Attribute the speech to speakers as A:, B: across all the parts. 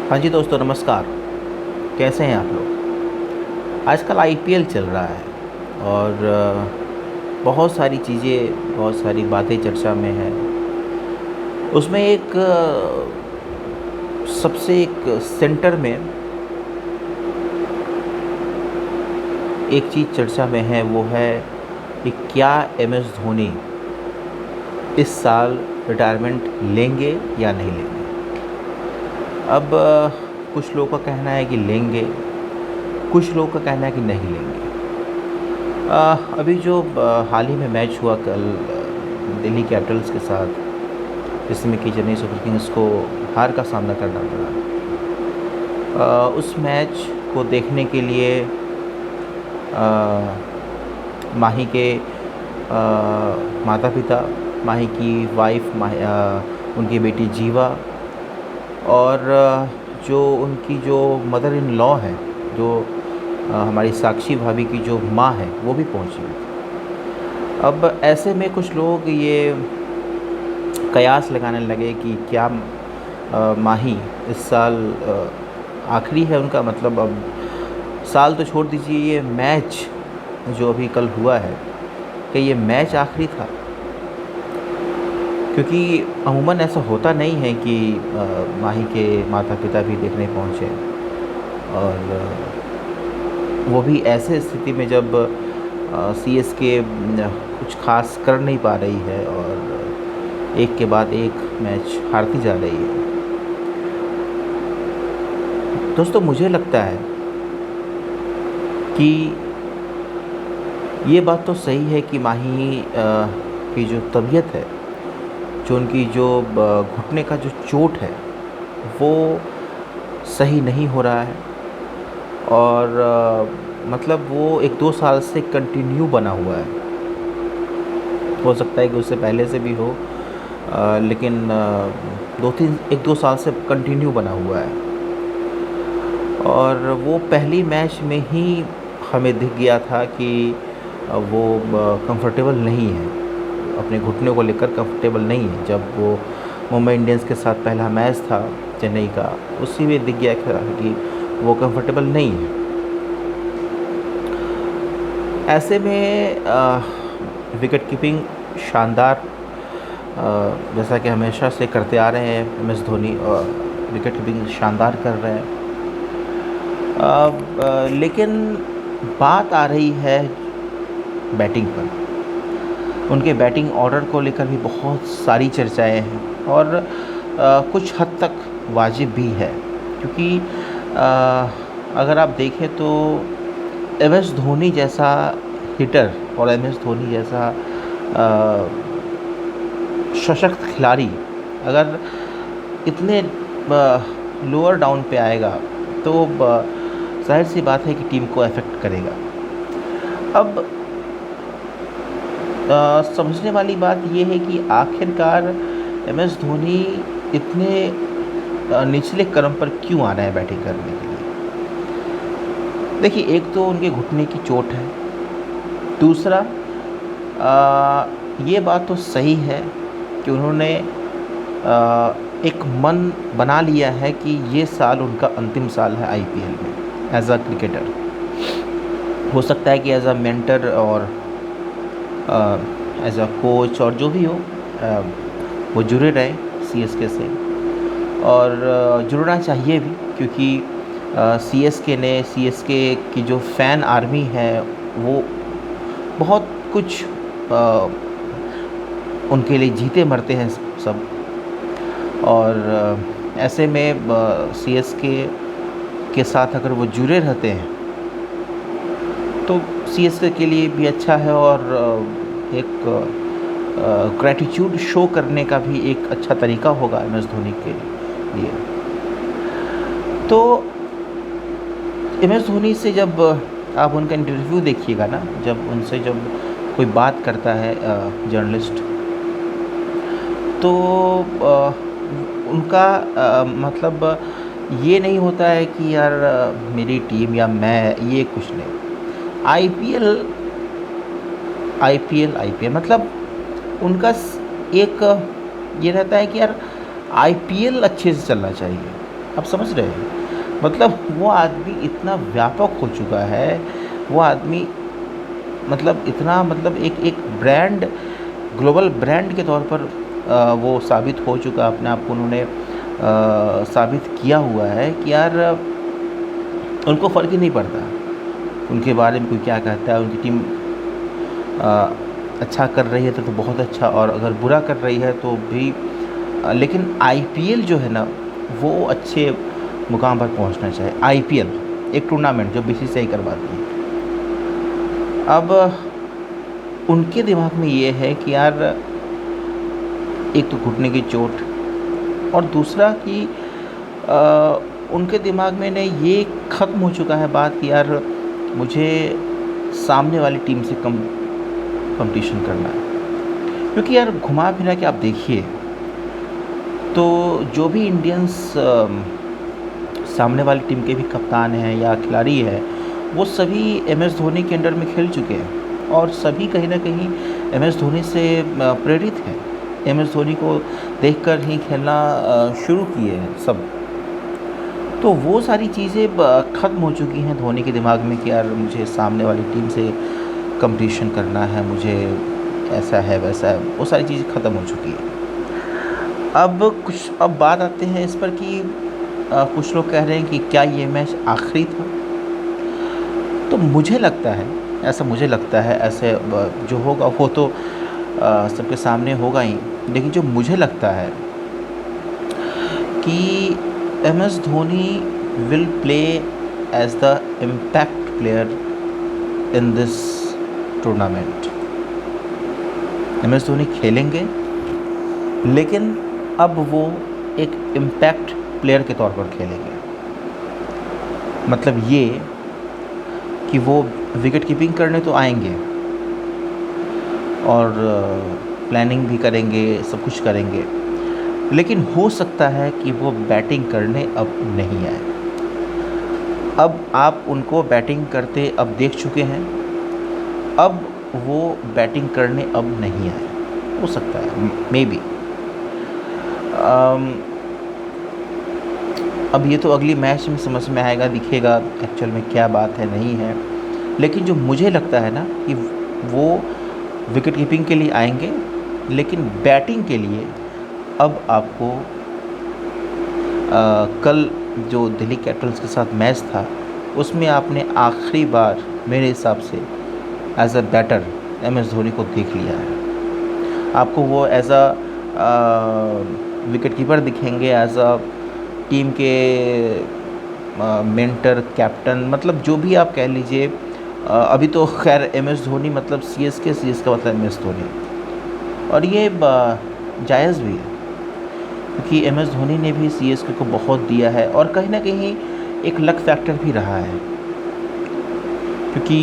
A: हाँ जी दोस्तों, नमस्कार। कैसे हैं आप लोग? आजकल आईपीएल चल रहा है और बहुत सारी चीज़ें, बहुत सारी बातें चर्चा में हैं। उसमें एक सबसे एक सेंटर में एक चीज़ चर्चा में है, वो है कि क्या एमएस धोनी इस साल रिटायरमेंट लेंगे या नहीं लेंगे। अब कुछ लोगों का कहना है कि लेंगे, कुछ लोगों का कहना है कि नहीं लेंगे। अभी जो हाल ही में मैच हुआ कल दिल्ली कैपिटल्स के साथ, जिसमें कि चेन्नई सुपर किंग्स को हार का सामना करना पड़ा, उस मैच को देखने के लिए माही के माता पिता, माही की वाइफ, उनकी बेटी जीवा और जो उनकी जो मदर इन लॉ है, जो हमारी साक्षी भाभी की जो माँ है, वो भी पहुंची हुई थी। अब ऐसे में कुछ लोग ये कयास लगाने लगे कि क्या माही इस साल आखिरी है उनका, मतलब अब साल तो छोड़ दीजिए, ये मैच जो अभी कल हुआ है, कि ये मैच आखिरी था। क्योंकि अमूमन ऐसा होता नहीं है कि माही के माता पिता भी देखने पहुँचे, और वो भी ऐसे स्थिति में जब सीएसके कुछ खास कर नहीं पा रही है और एक के बाद एक मैच हारती जा रही है। दोस्तों, मुझे लगता है कि ये बात तो सही है कि माही की जो तबीयत है, जो उनकी जो घुटने का जो चोट है, वो सही नहीं हो रहा है। और मतलब वो 1-2 साल से कंटिन्यू बना हुआ है। हो सकता है कि उससे पहले से भी हो, लेकिन 1-2 साल से कंटिन्यू बना हुआ है। और वो पहली मैच में ही हमें दिख गया था कि वो कंफर्टेबल नहीं है, अपने घुटने को लेकर कंफर्टेबल नहीं है। जब वो मुंबई इंडियंस के साथ पहला मैच था चेन्नई का, उसी में दिख गया था कि वो कंफर्टेबल नहीं है। ऐसे में विकेट कीपिंग शानदार, जैसा कि हमेशा से करते आ रहे हैं एमएस धोनी, विकेट कीपिंग शानदार कर रहे हैं। लेकिन बात आ रही है बैटिंग पर। उनके बैटिंग ऑर्डर को लेकर भी बहुत सारी चर्चाएं हैं, और कुछ हद तक वाजिब भी है। क्योंकि अगर आप देखें तो एमएस धोनी जैसा हिटर और एमएस धोनी जैसा सशक्त खिलाड़ी अगर इतने लोअर डाउन पे आएगा, तो जाहिर सी बात है कि टीम को अफेक्ट करेगा। अब समझने वाली बात ये है कि आखिरकार एमएस धोनी इतने निचले क्रम पर क्यों आ रहे हैं बैटिंग करने के लिए। देखिए, एक तो उनके घुटने की चोट है, दूसरा ये बात तो सही है कि उन्होंने एक मन बना लिया है कि ये साल उनका अंतिम साल है आईपीएल में एज अ क्रिकेटर। हो सकता है कि एज अ मेंटर और एज अ कोच और जो भी हो, वो जुड़े रहे सीएसके से, और जुड़ना चाहिए भी। क्योंकि सीएसके की जो फ़ैन आर्मी है, वो बहुत कुछ उनके लिए जीते मरते हैं सब। और ऐसे में सीएसके के साथ अगर वो जुड़े रहते हैं तो सीएसके के लिए भी अच्छा है, और एक ग्रैटिट्यूड शो करने का भी एक अच्छा तरीका होगा एमएस धोनी के लिए। तो एमएस धोनी से जब आप उनका इंटरव्यू देखिएगा ना, जब उनसे जब कोई बात करता है जर्नलिस्ट, तो उनका मतलब ये नहीं होता है कि यार मेरी टीम या मैं, ये कुछ नहीं। आईपीएल मतलब उनका एक ये रहता है कि यार आईपीएल अच्छे से चलना चाहिए। आप समझ रहे हैं? मतलब वो आदमी इतना व्यापक हो चुका है, वो आदमी मतलब इतना मतलब एक एक ब्रांड, ग्लोबल ब्रांड के तौर पर वो साबित हो चुका, अपने आप को उन्होंने साबित किया हुआ है कि यार उनको फ़र्क ही नहीं पड़ता, उनके बारे में कोई क्या कहता है। उनकी टीम अ, अच्छा कर रही है तो बहुत अच्छा, और अगर बुरा कर रही है तो भी लेकिन आईपीएल जो है ना, वो अच्छे मुकाम पर पहुंचना चाहिए। आईपीएल एक टूर्नामेंट जो बीसीसीआई करवाती है। अब उनके दिमाग में ये है कि यार एक तो घुटने की चोट, और दूसरा कि उनके दिमाग में ने ये ख़त्म हो चुका है बात कि यार मुझे सामने वाली टीम से कंपटीशन करना है। क्योंकि यार घुमा फिरा के आप देखिए तो जो भी इंडियंस सामने वाली टीम के भी कप्तान हैं या खिलाड़ी हैं, वो सभी एम एस धोनी के अंडर में खेल चुके हैं, और सभी कहीं ना कहीं एम एस धोनी से प्रेरित हैं। एम एस धोनी को देखकर ही खेलना शुरू किए हैं सब। तो वो सारी चीज़ें ख़त्म हो चुकी हैं धोनी के दिमाग में कि यार मुझे सामने वाली टीम से कंपटीशन करना है, मुझे ऐसा है वैसा है, वो सारी चीज़ें ख़त्म हो चुकी है। अब बात आते हैं इस पर कि कुछ लोग कह रहे हैं कि क्या ये मैच आखिरी था। तो मुझे लगता है, ऐसा मुझे लगता है, ऐसे जो होगा वो तो सबके सामने होगा ही, लेकिन जो मुझे लगता है कि M S Dhoni will play as the impact player in this tournament. M S Dhoni खेलेंगे, लेकिन अब वो एक इम्पैक्ट प्लेयर के तौर पर खेलेंगे। मतलब ये कि वो विकेट कीपिंग करने तो आएंगे और प्लानिंग भी करेंगे, सब कुछ करेंगे, लेकिन हो सकता है कि वो बैटिंग करने अब नहीं आए। अब आप उनको बैटिंग करते अब देख चुके हैं, अब वो बैटिंग करने अब नहीं आए। हो सकता है, मे बी। अब ये तो अगली मैच में समझ में आएगा, दिखेगा एक्चुअल में क्या बात है नहीं है। लेकिन जो मुझे लगता है ना कि वो विकेट कीपिंग के लिए आएंगे, लेकिन बैटिंग के लिए अब आपको कल जो दिल्ली कैपिटल्स के साथ मैच था, उसमें आपने आखिरी बार मेरे हिसाब से as a batter M S Dhoni को देख लिया है। आपको वो एज अ विकेट कीपर दिखेंगे, एज अ टीम के मेंटर, कैप्टन, मतलब जो भी आप कह लीजिए। अभी तो खैर एम एस धोनी मतलब सीएसके का मतलब एम एस धोनी, और ये जायज़ भी है क्योंकि एम एस धोनी ने भी सीएसके को बहुत दिया है, और कहीं ना कहीं एक लक फैक्टर भी रहा है। क्योंकि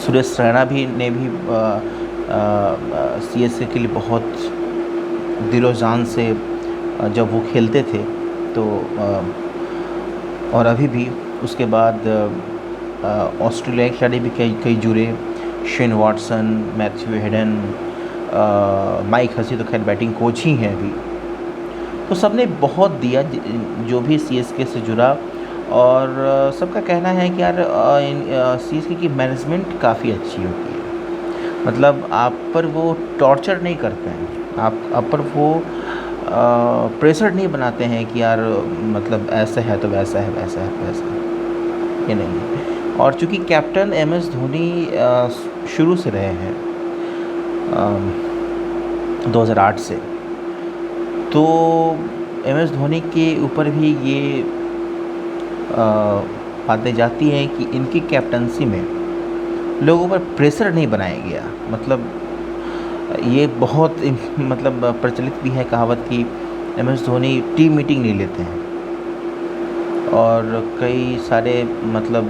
A: सुरेश रैना भी ने भी सीएसके के लिए बहुत दिलो जान से जब वो खेलते थे, तो और अभी भी उसके बाद ऑस्ट्रेलिया के खिलाड़ी भी कई जुड़े। Shane Watson, Matthew Hayden, Mike Hussey तो खैर बैटिंग कोच ही हैं अभी। तो सब ने बहुत दिया जो भी सीएसके से जुड़ा, और सबका कहना है कि यार सीएसके की मैनेजमेंट काफ़ी अच्छी होती है। मतलब आप पर वो टॉर्चर नहीं करते हैं, आप पर वो प्रेशर नहीं बनाते हैं कि यार मतलब ऐसा है तो वैसा है, वैसा है तो वैसा है, ये नहीं है। और चूँकि कैप्टन एम एस धोनी शुरू से रहे हैं 2008 से, तो एम एस धोनी के ऊपर भी ये बातें जाती हैं कि इनकी कैप्टनसी में लोगों पर प्रेशर नहीं बनाया गया। मतलब ये बहुत मतलब प्रचलित भी है कहावत कि M S Dhoni team meeting नहीं लेते हैं, और कई सारे मतलब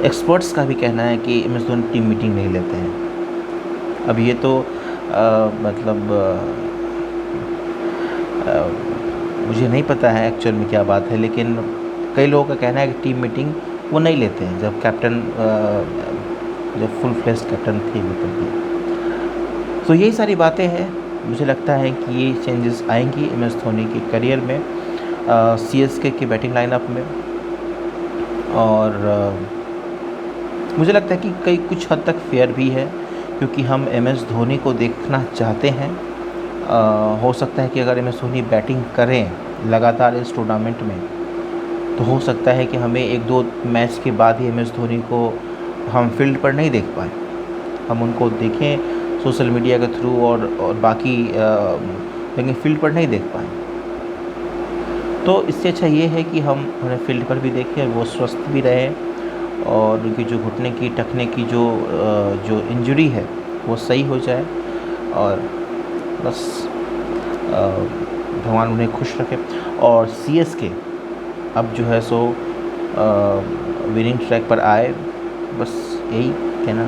A: एक्सपर्ट्स का भी कहना है कि M S Dhoni team meeting नहीं लेते हैं। अब ये तो मतलब मुझे नहीं पता है एक्चुअल में क्या बात है, लेकिन कई लोगों का कहना है कि टीम मीटिंग वो नहीं लेते हैं जब कैप्टन जब फुल फ्लेश कैप्टन थे मतलब। तो यही सारी बातें हैं। मुझे लगता है कि ये चेंजेस आएंगी एम एस धोनी के करियर में, सीएसके की बैटिंग लाइनअप में। और मुझे लगता है कि कई कुछ हद तक फेयर भी है, क्योंकि हम एम एस धोनी को देखना चाहते हैं। हो सकता है कि अगर एम एस धोनी बैटिंग करें लगातार इस टूर्नामेंट में, तो हो सकता है कि हमें 1-2 मैच के बाद ही एम एस धोनी को हम फील्ड पर नहीं देख पाएँ। हम उनको देखें सोशल मीडिया के थ्रू और बाकी लेकिन फील्ड पर नहीं देख पाएँ। तो इससे अच्छा ये है कि हम उन्हें फील्ड पर भी देखें, वो स्वस्थ भी रहें और उनकी जो घुटने की टखने की जो इंजरी है वो सही हो जाए। और बस भगवान उन्हें खुश रखे। और सीएसके अब जो है सो विनिंग ट्रैक पर आए, बस यही कहना